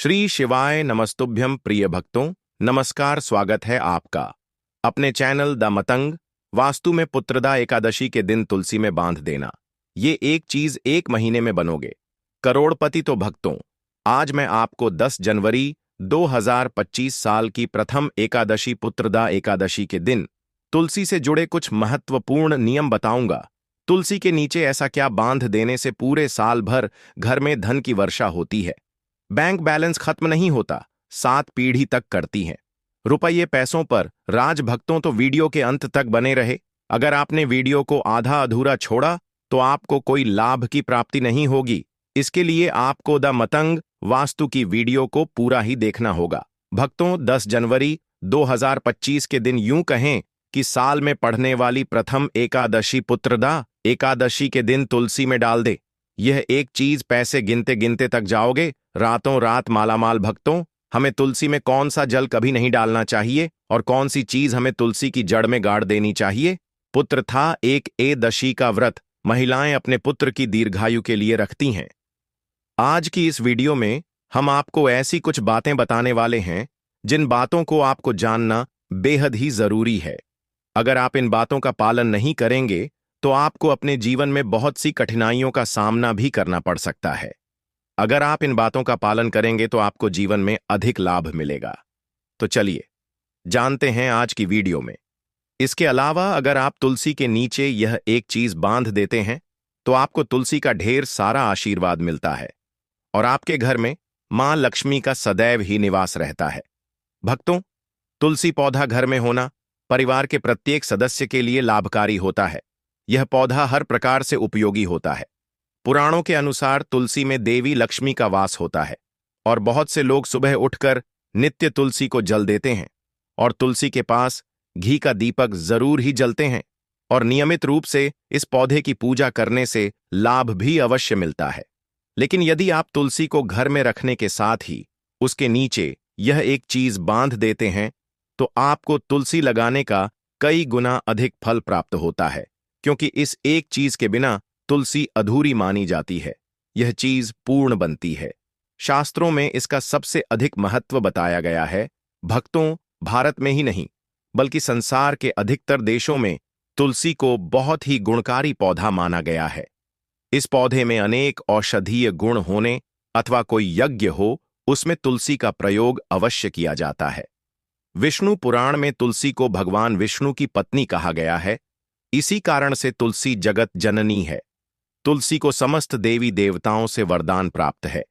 श्री शिवाय नमस्तुभ्यं प्रिय भक्तों, नमस्कार। स्वागत है आपका अपने चैनल द मतंग वास्तु में। पुत्रदा एकादशी के दिन तुलसी में बांध देना, ये एक चीज 1 महीने में बनोगे करोड़पति। तो भक्तों, आज मैं आपको 10 जनवरी 2025 साल की प्रथम एकादशी पुत्रदा एकादशी के दिन तुलसी से जुड़े कुछ महत्वपूर्ण नियम बताऊंगा। तुलसी के नीचे ऐसा क्या बांध देने से पूरे साल भर घर में धन की वर्षा होती है, बैंक बैलेंस खत्म नहीं होता, 7 पीढ़ी तक करती हैं रुपये पैसों पर राज। भक्तों, तो वीडियो के अंत तक बने रहे। अगर आपने वीडियो को आधा अधूरा छोड़ा तो आपको कोई लाभ की प्राप्ति नहीं होगी। इसके लिए आपको द मतंग वास्तु की वीडियो को पूरा ही देखना होगा। भक्तों, 10 जनवरी 2025 के दिन यूं कहें कि साल में पढ़ने वाली प्रथम एकादशी पुत्रदा एकादशी के दिन तुलसी में डाल दे। यह एक चीज पैसे गिनते गिनते तक जाओगे, रातों रात मालामाल। भक्तों, हमें तुलसी में कौन सा जल कभी नहीं डालना चाहिए और कौन सी चीज हमें तुलसी की जड़ में गाड़ देनी चाहिए? पुत्र था एक एदशी का व्रत महिलाएं अपने पुत्र की दीर्घायु के लिए रखती हैं। आज की इस वीडियो में हम आपको ऐसी कुछ बातें बताने वाले हैं जिन बातों को आपको जानना बेहद ही जरूरी है। अगर आप इन बातों का पालन नहीं करेंगे तो आपको अपने जीवन में बहुत सी कठिनाइयों का सामना भी करना पड़ सकता है। अगर आप इन बातों का पालन करेंगे तो आपको जीवन में अधिक लाभ मिलेगा। तो चलिए जानते हैं आज की वीडियो में। इसके अलावा अगर आप तुलसी के नीचे यह एक चीज बांध देते हैं तो आपको तुलसी का ढेर सारा आशीर्वाद मिलता है और आपके घर में मां लक्ष्मी का सदैव ही निवास रहता है। भक्तों, तुलसी पौधा घर में होना परिवार के प्रत्येक सदस्य के लिए लाभकारी होता है। यह पौधा हर प्रकार से उपयोगी होता है। पुराणों के अनुसार तुलसी में देवी लक्ष्मी का वास होता है और बहुत से लोग सुबह उठकर नित्य तुलसी को जल देते हैं और तुलसी के पास घी का दीपक जरूर ही जलते हैं और नियमित रूप से इस पौधे की पूजा करने से लाभ भी अवश्य मिलता है। लेकिन यदि आप तुलसी को घर में रखने के साथ ही उसके नीचे यह एक चीज बांध देते हैं तो आपको तुलसी लगाने का कई गुना अधिक फल प्राप्त होता है, क्योंकि इस एक चीज के बिना तुलसी अधूरी मानी जाती है। यह चीज पूर्ण बनती है। शास्त्रों में इसका सबसे अधिक महत्व बताया गया है। भक्तों, भारत में ही नहीं बल्कि संसार के अधिकतर देशों में तुलसी को बहुत ही गुणकारी पौधा माना गया है। इस पौधे में अनेक औषधीय गुण होने अथवा कोई यज्ञ हो, उसमें तुलसी का प्रयोग अवश्य किया जाता है। विष्णु पुराण में तुलसी को भगवान विष्णु की पत्नी कहा गया है। इसी कारण से तुलसी जगत जननी है। तुलसी को समस्त देवी देवताओं से वरदान प्राप्त है,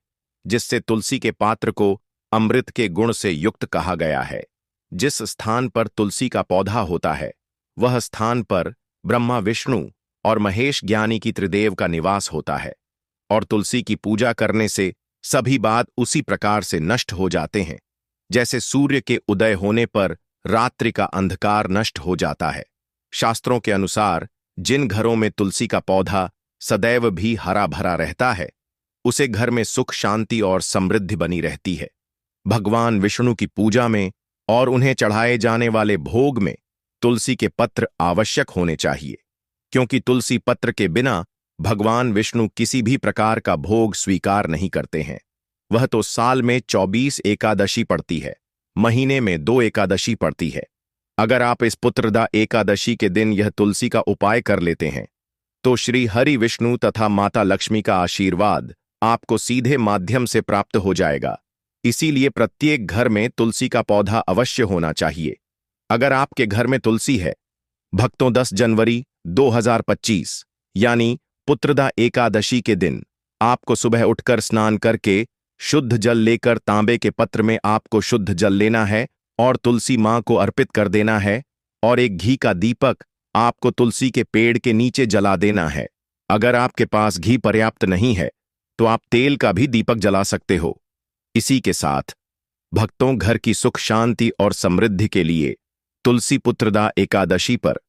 जिससे तुलसी के पात्र को अमृत के गुण से युक्त कहा गया है। जिस स्थान पर तुलसी का पौधा होता है वह स्थान पर ब्रह्मा, विष्णु और महेश ज्ञानी की त्रिदेव का निवास होता है और तुलसी की पूजा करने से सभी बात उसी प्रकार से नष्ट हो जाते हैं जैसे सूर्य के उदय होने पर रात्रि का अंधकार नष्ट हो जाता है। शास्त्रों के अनुसार जिन घरों में तुलसी का पौधा सदैव भी हरा भरा रहता है उसे घर में सुख, शांति और समृद्धि बनी रहती है। भगवान विष्णु की पूजा में और उन्हें चढ़ाए जाने वाले भोग में तुलसी के पत्र आवश्यक होने चाहिए, क्योंकि तुलसी पत्र के बिना भगवान विष्णु किसी भी प्रकार का भोग स्वीकार नहीं करते हैं। वह तो साल में 24 एकादशी पड़ती है, महीने में 2 एकादशी पड़ती है। अगर आप इस पुत्रदा एकादशी के दिन यह तुलसी का उपाय कर लेते हैं तो श्री हरि विष्णु तथा माता लक्ष्मी का आशीर्वाद आपको सीधे माध्यम से प्राप्त हो जाएगा। इसीलिए प्रत्येक घर में तुलसी का पौधा अवश्य होना चाहिए। अगर आपके घर में तुलसी है, भक्तों, 10 जनवरी 2025 यानी पुत्रदा एकादशी के दिन आपको सुबह उठकर स्नान करके शुद्ध जल लेकर तांबे के पत्र में आपको शुद्ध जल लेना है और तुलसी मां को अर्पित कर देना है और एक घी का दीपक आपको तुलसी के पेड़ के नीचे जला देना है। अगर आपके पास घी पर्याप्त नहीं है तो आप तेल का भी दीपक जला सकते हो। इसी के साथ भक्तों, घर की सुख, शांति और समृद्धि के लिए तुलसी पुत्रदा एकादशी पर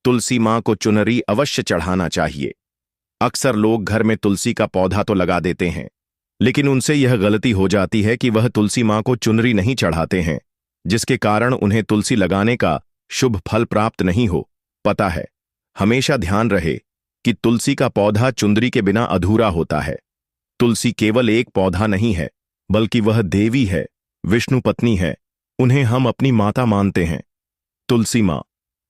तुलसी मां को चुनरी अवश्य चढ़ाना चाहिए। अक्सर लोग घर में तुलसी का पौधा तो लगा देते हैं, लेकिन उनसे यह गलती हो जाती है कि वह तुलसी मां को चुनरी नहीं चढ़ाते हैं, जिसके कारण उन्हें तुलसी लगाने का शुभ फल प्राप्त नहीं हो। पता है, हमेशा ध्यान रहे कि तुलसी का पौधा चुंदरी के बिना अधूरा होता है। तुलसी केवल एक पौधा नहीं है, बल्कि वह देवी है, विष्णु पत्नी है। उन्हें हम अपनी माता मानते हैं। तुलसी माँ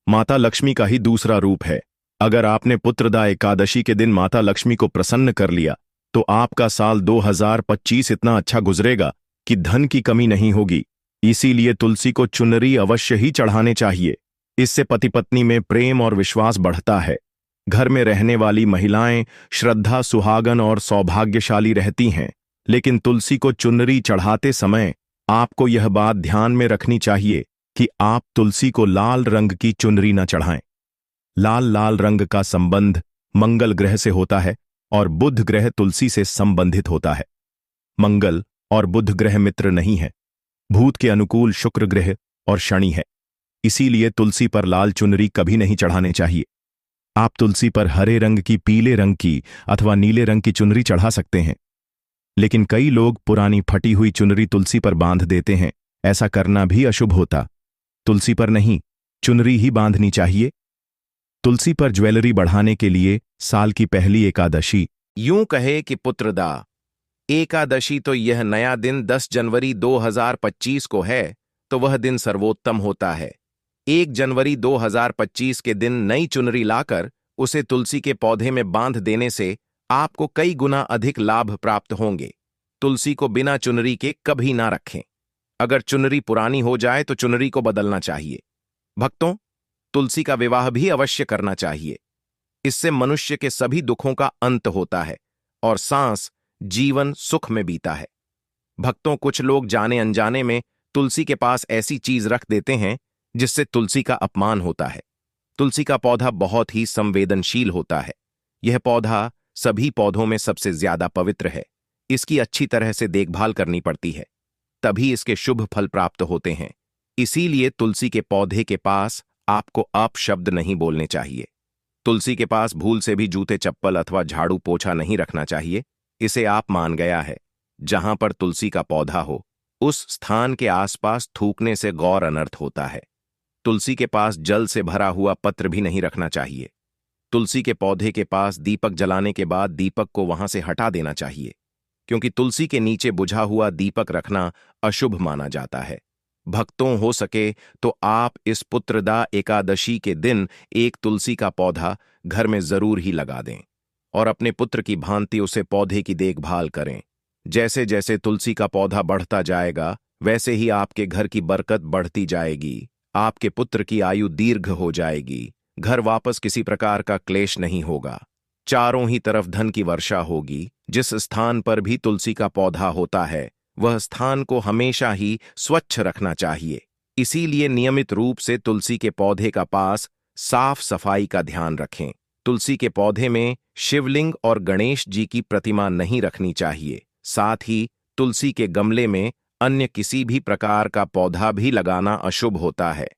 माता लक्ष्मी का ही दूसरा रूप है। अगर आपने पुत्रदा एकादशी के दिन माता लक्ष्मी को प्रसन्न कर लिया तो आपका साल 2025 इतना अच्छा गुजरेगा कि धन की कमी नहीं होगी। इसीलिए तुलसी को चुनरी अवश्य ही चढ़ाने चाहिए। इससे पति पत्नी में प्रेम और विश्वास बढ़ता है। घर में रहने वाली महिलाएं श्रद्धा, सुहागन और सौभाग्यशाली रहती हैं। लेकिन तुलसी को चुनरी चढ़ाते समय आपको यह बात ध्यान में रखनी चाहिए कि आप तुलसी को लाल रंग की चुनरी न चढ़ाएं। लाल रंग का संबंध मंगल ग्रह से होता है और बुध ग्रह तुलसी से संबंधित होता है। मंगल और बुध ग्रह मित्र नहीं है। भूत के अनुकूल शुक्र ग्रह और शनि है। इसीलिए तुलसी पर लाल चुनरी कभी नहीं चढ़ाने चाहिए। आप तुलसी पर हरे रंग की, पीले रंग की अथवा नीले रंग की चुनरी चढ़ा सकते हैं। लेकिन कई लोग पुरानी फटी हुई चुनरी तुलसी पर बांध देते हैं। ऐसा करना भी अशुभ होता। तुलसी पर नहीं, चुनरी ही बांधनी चाहिए। तुलसी पर ज्वेलरी बढ़ाने के लिए साल की पहली एकादशी, यूं कहे कि पुत्रदा एकादशी, तो यह नया दिन 10 जनवरी 2025 को है, तो वह दिन सर्वोत्तम होता है। 1 जनवरी 2025 के दिन नई चुनरी लाकर उसे तुलसी के पौधे में बांध देने से आपको कई गुना अधिक लाभ प्राप्त होंगे। तुलसी को बिना चुनरी के कभी ना रखें। अगर चुनरी पुरानी हो जाए तो चुनरी को बदलना चाहिए। भक्तों, तुलसी का विवाह भी अवश्य करना चाहिए। इससे मनुष्य के सभी दुखों का अंत होता है और सांस जीवन सुख में बीता है। भक्तों, कुछ लोग जाने अनजाने में तुलसी के पास ऐसी चीज रख देते हैं जिससे तुलसी का अपमान होता है। तुलसी का पौधा बहुत ही संवेदनशील होता है। यह पौधा सभी पौधों में सबसे ज्यादा पवित्र है। इसकी अच्छी तरह से देखभाल करनी पड़ती है, तभी इसके शुभ फल प्राप्त होते हैं। इसीलिए तुलसी के पौधे के पास आपको अपशब्द नहीं बोलने चाहिए। तुलसी के पास भूल से भी जूते, चप्पल अथवा झाड़ू पोछा नहीं रखना चाहिए। इसे आप मान गया है। जहां पर तुलसी का पौधा हो उस स्थान के आसपास थूकने से गौर अनर्थ होता है। तुलसी के पास जल से भरा हुआ पत्र भी नहीं रखना चाहिए। तुलसी के पौधे के पास दीपक जलाने के बाद दीपक को वहां से हटा देना चाहिए, क्योंकि तुलसी के नीचे बुझा हुआ दीपक रखना अशुभ माना जाता है। भक्तों, हो सके तो आप इस पुत्रदा एकादशी के दिन एक तुलसी का पौधा घर में जरूर ही लगा दें और अपने पुत्र की भांति उसे पौधे की देखभाल करें। जैसे जैसे तुलसी का पौधा बढ़ता जाएगा वैसे ही आपके घर की बरकत बढ़ती जाएगी। आपके पुत्र की आयु दीर्घ हो जाएगी। घर वापस किसी प्रकार का क्लेश नहीं होगा। चारों ही तरफ धन की वर्षा होगी। जिस स्थान पर भी तुलसी का पौधा होता है वह स्थान को हमेशा ही स्वच्छ रखना चाहिए। इसीलिए नियमित रूप से तुलसी के पौधे का पास साफ सफाई का ध्यान रखें। तुलसी के पौधे में शिवलिंग और गणेश जी की प्रतिमा नहीं रखनी चाहिए। साथ ही तुलसी के गमले में अन्य किसी भी प्रकार का पौधा भी लगाना अशुभ होता है।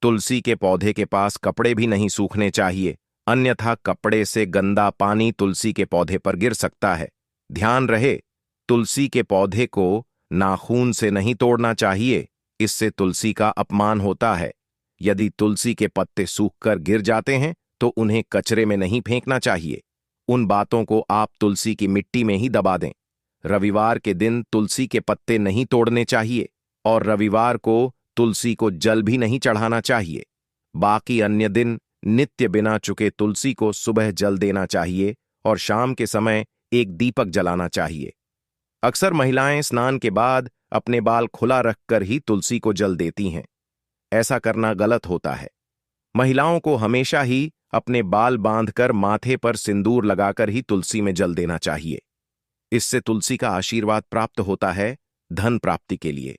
तुलसी के पौधे के पास कपड़े भी नहीं सूखने चाहिए, अन्यथा कपड़े से गंदा पानी तुलसी के पौधे पर गिर सकता है। ध्यान रहे, तुलसी के पौधे को नाखून से नहीं तोड़ना चाहिए, इससे तुलसी का अपमान होता है। यदि तुलसी के पत्ते सूखकर गिर जाते हैं तो उन्हें कचरे में नहीं फेंकना चाहिए। उन बातों को आप तुलसी की मिट्टी में ही दबा दें। रविवार के दिन तुलसी के पत्ते नहीं तोड़ने चाहिए और रविवार को तुलसी को जल भी नहीं चढ़ाना चाहिए। बाकी अन्य दिन नित्य बिना चुके तुलसी को सुबह जल देना चाहिए और शाम के समय एक दीपक जलाना चाहिए। अक्सर महिलाएं स्नान के बाद अपने बाल खुला रखकर ही तुलसी को जल देती हैं। ऐसा करना गलत होता है। महिलाओं को हमेशा ही अपने बाल बांधकर माथे पर सिंदूर लगाकर ही तुलसी में जल देना चाहिए। इससे तुलसी का आशीर्वाद प्राप्त होता है धन प्राप्ति के लिए।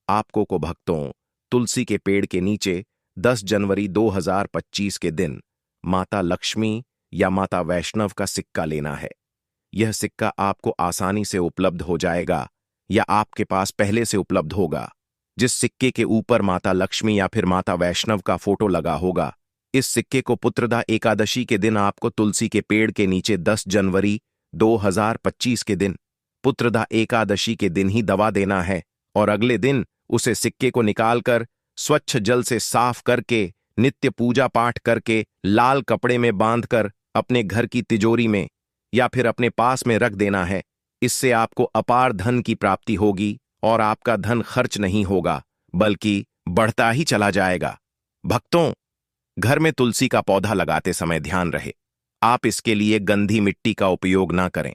आपको को भक्तों, तुलसी के पेड़ के नीचे 10 जनवरी 2025 के दिन माता लक्ष्मी या माता वैष्णव का सिक्का लेना है। यह सिक्का आपको आसानी से उपलब्ध हो जाएगा या आपके पास पहले से उपलब्ध होगा। जिस सिक्के के ऊपर माता लक्ष्मी या फिर माता वैष्णव का फोटो लगा होगा, इस सिक्के को पुत्रदा एकादशी के दिन आपको तुलसी के पेड़ के नीचे 10 जनवरी 2025 के दिन पुत्रदा एकादशी के दिन ही दबा देना है और अगले दिन उसे सिक्के को निकालकर स्वच्छ जल से साफ करके नित्य पूजा पाठ करके लाल कपड़े में बांधकर अपने घर की तिजोरी में या फिर अपने पास में रख देना है। इससे आपको अपार धन की प्राप्ति होगी और आपका धन खर्च नहीं होगा बल्कि बढ़ता ही चला जाएगा। भक्तों, घर में तुलसी का पौधा लगाते समय ध्यान रहे, आप इसके लिए गंदी मिट्टी का उपयोग ना करें।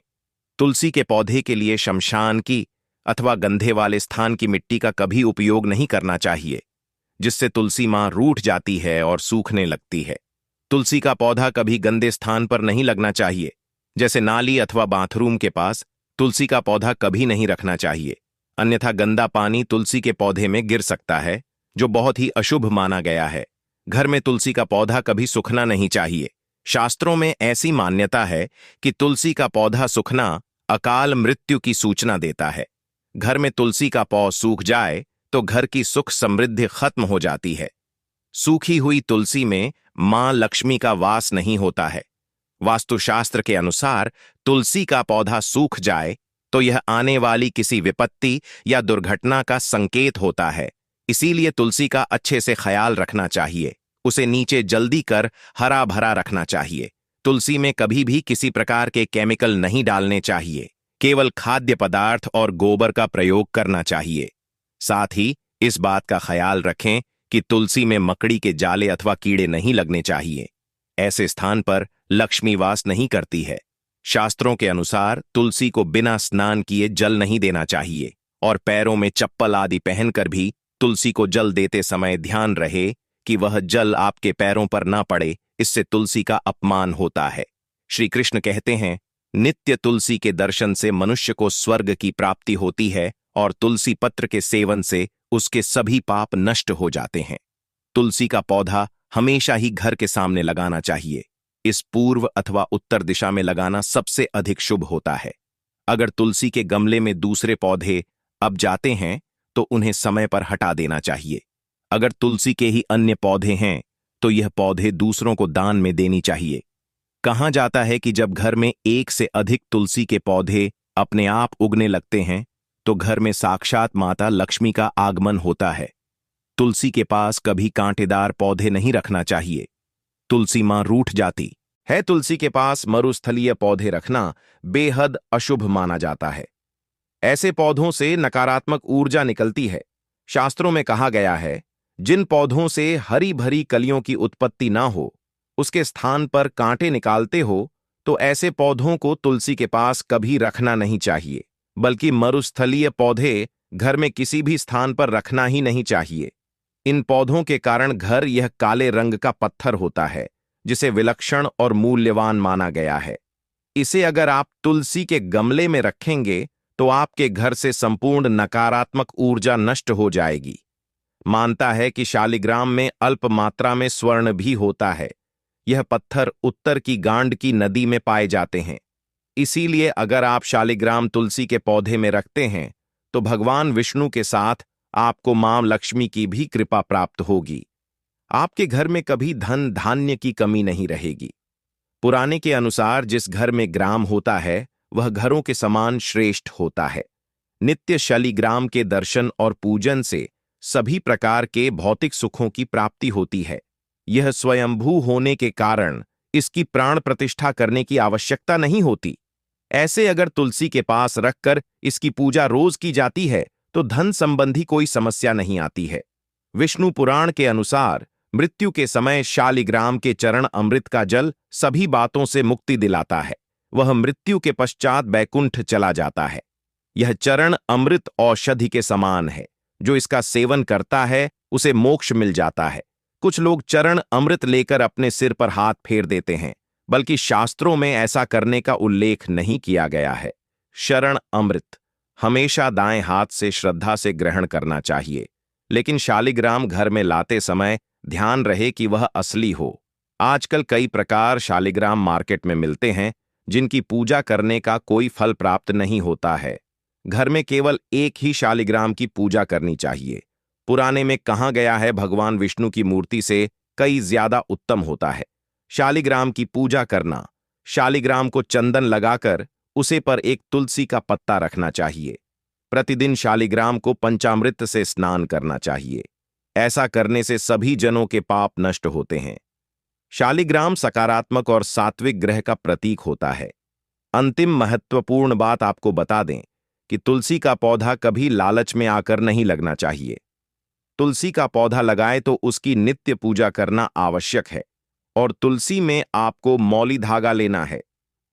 तुलसी के पौधे के लिए शमशान की अथवा गंधे वाले स्थान की मिट्टी का कभी उपयोग नहीं करना चाहिए, जिससे तुलसी मां रूठ जाती है और सूखने लगती है। तुलसी का पौधा कभी गंदे स्थान पर नहीं लगना चाहिए, जैसे नाली अथवा बाथरूम के पास तुलसी का पौधा कभी नहीं रखना चाहिए, अन्यथा गंदा पानी तुलसी के पौधे में गिर सकता है, जो बहुत ही अशुभ माना गया है। घर में तुलसी का पौधा कभी सूखना नहीं चाहिए। शास्त्रों में ऐसी मान्यता है कि तुलसी का पौधा सूखना अकाल मृत्यु की सूचना देता है। घर में तुलसी का पौ सूख जाए तो घर की सुख समृद्धि खत्म हो जाती है। सूखी हुई तुलसी में मां लक्ष्मी का वास नहीं होता है। वास्तुशास्त्र के अनुसार तुलसी का पौधा सूख जाए तो यह आने वाली किसी विपत्ति या दुर्घटना का संकेत होता है। इसीलिए तुलसी का अच्छे से ख्याल रखना चाहिए, उसे नीचे जल्दी कर हरा भरा रखना चाहिए। तुलसी में कभी भी किसी प्रकार के केमिकल नहीं डालने चाहिए, केवल खाद्य पदार्थ और गोबर का प्रयोग करना चाहिए। साथ ही इस बात का ख्याल रखें कि तुलसी में मकड़ी के जाले अथवा कीड़े नहीं लगने चाहिए। ऐसे स्थान पर लक्ष्मी वास नहीं करती है। शास्त्रों के अनुसार तुलसी को बिना स्नान किए जल नहीं देना चाहिए और पैरों में चप्पल आदि पहनकर भी तुलसी को जल देते समय ध्यान रहे कि वह जल आपके पैरों पर ना पड़े, इससे तुलसी का अपमान होता है। श्री कृष्ण कहते हैं, नित्य तुलसी के दर्शन से मनुष्य को स्वर्ग की प्राप्ति होती है और तुलसी पत्र के सेवन से उसके सभी पाप नष्ट हो जाते हैं। तुलसी का पौधा हमेशा ही घर के सामने लगाना चाहिए। इस पूर्व अथवा उत्तर दिशा में लगाना सबसे अधिक शुभ होता है। अगर तुलसी के गमले में दूसरे पौधे अब जाते हैं तो उन्हें समय पर हटा देना चाहिए। अगर तुलसी के ही अन्य पौधे हैं तो यह पौधे दूसरों को दान में देनी चाहिए। कहा जाता है कि जब घर में एक से अधिक तुलसी के पौधे अपने आप उगने लगते हैं तो घर में साक्षात माता लक्ष्मी का आगमन होता है। तुलसी के पास कभी कांटेदार पौधे नहीं रखना चाहिए, तुलसी मां रूठ जाती है। तुलसी के पास मरुस्थलीय पौधे रखना बेहद अशुभ माना जाता है। ऐसे पौधों से नकारात्मक ऊर्जा निकलती है। शास्त्रों में कहा गया है, जिन पौधों से हरी भरी कलियों की उत्पत्ति ना हो, उसके स्थान पर कांटे निकालते हो, तो ऐसे पौधों को तुलसी के पास कभी रखना नहीं चाहिए, बल्कि मरुस्थलीय पौधे घर में किसी भी स्थान पर रखना ही नहीं चाहिए। इन पौधों के कारण घर यह काले रंग का पत्थर होता है, जिसे विलक्षण और मूल्यवान माना गया है। इसे अगर आप तुलसी के गमले में रखेंगे तो आपके घर से संपूर्ण नकारात्मक ऊर्जा नष्ट हो जाएगी। मानता है कि शालिग्राम में अल्प मात्रा में स्वर्ण भी होता है। यह पत्थर उत्तर की गांडकी नदी में पाए जाते हैं। इसीलिए अगर आप शालिग्राम तुलसी के पौधे में रखते हैं तो भगवान विष्णु के साथ आपको मां लक्ष्मी की भी कृपा प्राप्त होगी। आपके घर में कभी धन धान्य की कमी नहीं रहेगी। पुराने के अनुसार जिस घर में ग्राम होता है वह घरों के समान श्रेष्ठ होता है। नित्य शालिग्राम के दर्शन और पूजन से सभी प्रकार के भौतिक सुखों की प्राप्ति होती है। यह स्वयंभू होने के कारण इसकी प्राण प्रतिष्ठा करने की आवश्यकता नहीं होती। ऐसे अगर तुलसी के पास रखकर इसकी पूजा रोज की जाती है तो धन संबंधी कोई समस्या नहीं आती है। विष्णु पुराण के अनुसार मृत्यु के समय शालिग्राम के चरण अमृत का जल सभी बातों से मुक्ति दिलाता है। वह मृत्यु के पश्चात बैकुंठ चला जाता है। यह चरण अमृत औषधि के समान है। जो इसका सेवन करता है उसे मोक्ष मिल जाता है। कुछ लोग चरण अमृत लेकर अपने सिर पर हाथ फेर देते हैं, बल्कि शास्त्रों में ऐसा करने का उल्लेख नहीं किया गया है। शरण अमृत हमेशा दाएं हाथ से श्रद्धा से ग्रहण करना चाहिए, लेकिन शालिग्राम घर में लाते समय ध्यान रहे कि वह असली हो। आजकल कई प्रकार शालिग्राम मार्केट में मिलते हैं जिनकी पूजा करने का कोई फल प्राप्त नहीं होता है। घर में केवल एक ही शालिग्राम की पूजा करनी चाहिए। पुराने में कहा गया है भगवान विष्णु की मूर्ति से कई ज्यादा उत्तम होता है। शालिग्राम की पूजा करना, शालिग्राम को चंदन लगाकर उसे पर एक तुलसी का पत्ता रखना चाहिए। प्रतिदिन शालिग्राम को पंचामृत से स्नान करना चाहिए। ऐसा करने से सभी जनों के पाप नष्ट होते हैं। शालिग्राम सकारात्मक और सात्विक ग्रह का प्रतीक होता है। अंतिम महत्वपूर्ण बात आपको बता दें कि तुलसी का पौधा कभी लालच में आकर नहीं लगना चाहिए। तुलसी का पौधा लगाए तो उसकी नित्य पूजा करना आवश्यक है। और तुलसी में आपको मौली धागा लेना है।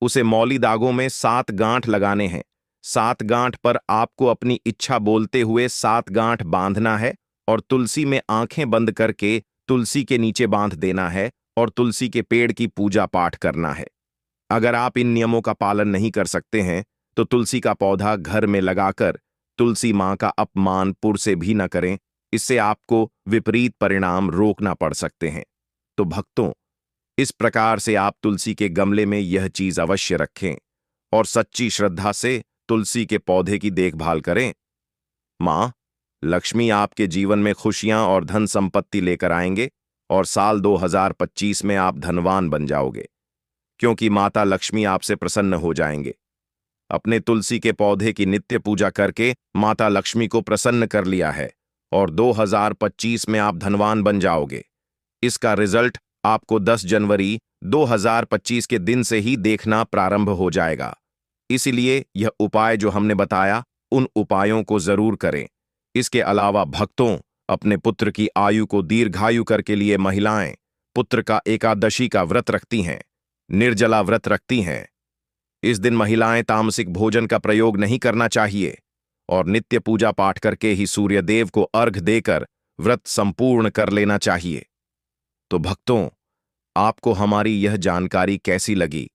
उसे मौली धागों में 7 गांठ लगाने हैं। 7 गांठ पर आपको अपनी इच्छा बोलते हुए 7 गांठ बांधना है और तुलसी में आंखें बंद करके तुलसी के नीचे बांध देना है और तुलसी के पेड़ की पूजा पाठ करना है। अगर आप इन नियमों का पालन नहीं कर सकते हैं तो तुलसी का पौधा घर में लगाकर तुलसी मां का अपमान पुर से भी न करें। इससे आपको विपरीत परिणाम रोकना पड़ सकते हैं। तो भक्तों, इस प्रकार से आप तुलसी के गमले में यह चीज अवश्य रखें और सच्ची श्रद्धा से तुलसी के पौधे की देखभाल करें। मां लक्ष्मी आपके जीवन में खुशियां और धन संपत्ति लेकर आएंगे और साल 2025 में आप धनवान बन जाओगे, क्योंकि माता लक्ष्मी आपसे प्रसन्न हो जाएंगे। अपने तुलसी के पौधे की नित्य पूजा करके माता लक्ष्मी को प्रसन्न कर लिया है और 2025 में आप धनवान बन जाओगे। इसका रिजल्ट आपको 10 जनवरी 2025 के दिन से ही देखना प्रारंभ हो जाएगा। इसलिए यह उपाय जो हमने बताया, उन उपायों को जरूर करें। इसके अलावा भक्तों, अपने पुत्र की आयु को दीर्घायु करके लिए महिलाएं पुत्र का एकादशी का व्रत रखती हैं, निर्जला व्रत रखती हैं। इस दिन महिलाएं तामसिक भोजन का प्रयोग नहीं करना चाहिए और नित्य पूजा पाठ करके ही सूर्य देव को अर्घ देकर व्रत संपूर्ण कर लेना चाहिए। तो भक्तों, आपको हमारी यह जानकारी कैसी लगी?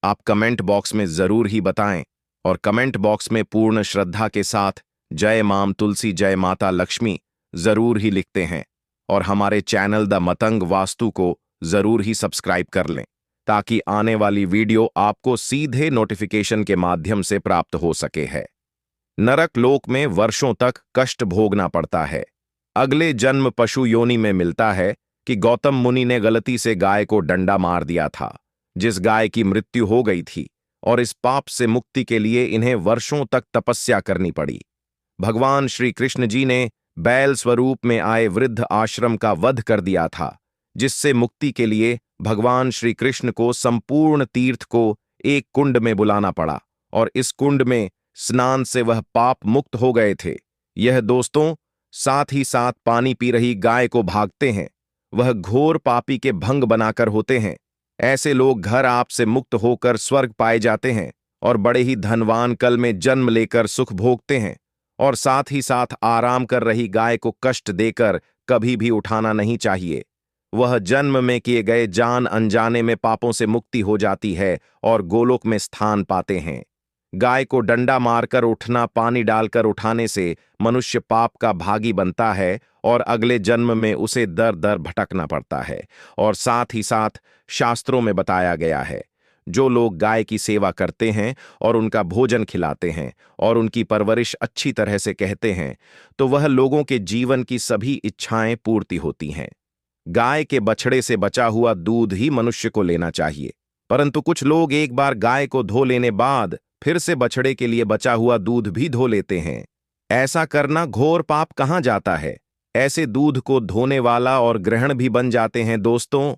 आप कमेंट बॉक्स में जरूर ही बताएं और कमेंट बॉक्स में पूर्ण श्रद्धा के साथ जय मां तुलसी, जय माता लक्ष्मी जरूर ही लिखते हैं और हमारे चैनल द मतंग वास्तु को जरूर ही सब्सक्राइब कर लें ताकि आने वाली वीडियो आपको सीधे नोटिफिकेशन के माध्यम से प्राप्त हो सके है। नरक लोक में वर्षों तक कष्ट भोगना पड़ता है। अगले जन्म पशु योनि में मिलता है कि गौतम मुनि ने गलती से गाय को डंडा मार दिया था, जिस गाय की मृत्यु हो गई थी, और इस पाप से मुक्ति के लिए इन्हें वर्षों तक तपस्या करनी पड़ी। भगवान श्री कृष्ण जी ने बैल स्वरूप में आए वृद्ध आश्रम का वध कर दिया था, जिससे मुक्ति के लिए भगवान श्री कृष्ण को संपूर्ण तीर्थ को एक कुंड में बुलाना पड़ा और इस कुंड में स्नान से वह पाप मुक्त हो गए थे। यह दोस्तों, साथ ही साथ पानी पी रही गाय को भागते हैं, वह घोर पापी के भंग बनाकर होते हैं। ऐसे लोग घर आपसे मुक्त होकर स्वर्ग पाए जाते हैं और बड़े ही धनवान कल में जन्म लेकर सुख भोगते हैं। और साथ ही साथ आराम कर रही गाय को कष्ट देकर कभी भी उठाना नहीं चाहिए। वह जन्म में किए गए जान अनजाने में पापों से मुक्ति हो जाती है और गोलोक में स्थान पाते हैं। गाय को डंडा मारकर उठना, पानी डालकर उठाने से मनुष्य पाप का भागी बनता है और अगले जन्म में उसे दर दर भटकना पड़ता है। और साथ ही साथ शास्त्रों में बताया गया है, जो लोग गाय की सेवा करते हैं और उनका भोजन खिलाते हैं और उनकी परवरिश अच्छी तरह से कहते हैं, तो वह लोगों के जीवन की सभी इच्छाएं पूर्ति होती हैं। गाय के बछड़े से बचा हुआ दूध ही मनुष्य को लेना चाहिए, परंतु कुछ लोग एक बार गाय को धो लेने बाद फिर से बछड़े के लिए बचा हुआ दूध भी धो लेते हैं। ऐसा करना घोर पाप कहाँ जाता है? ऐसे दूध को धोने वाला और ग्रहण भी बन जाते हैं। दोस्तों,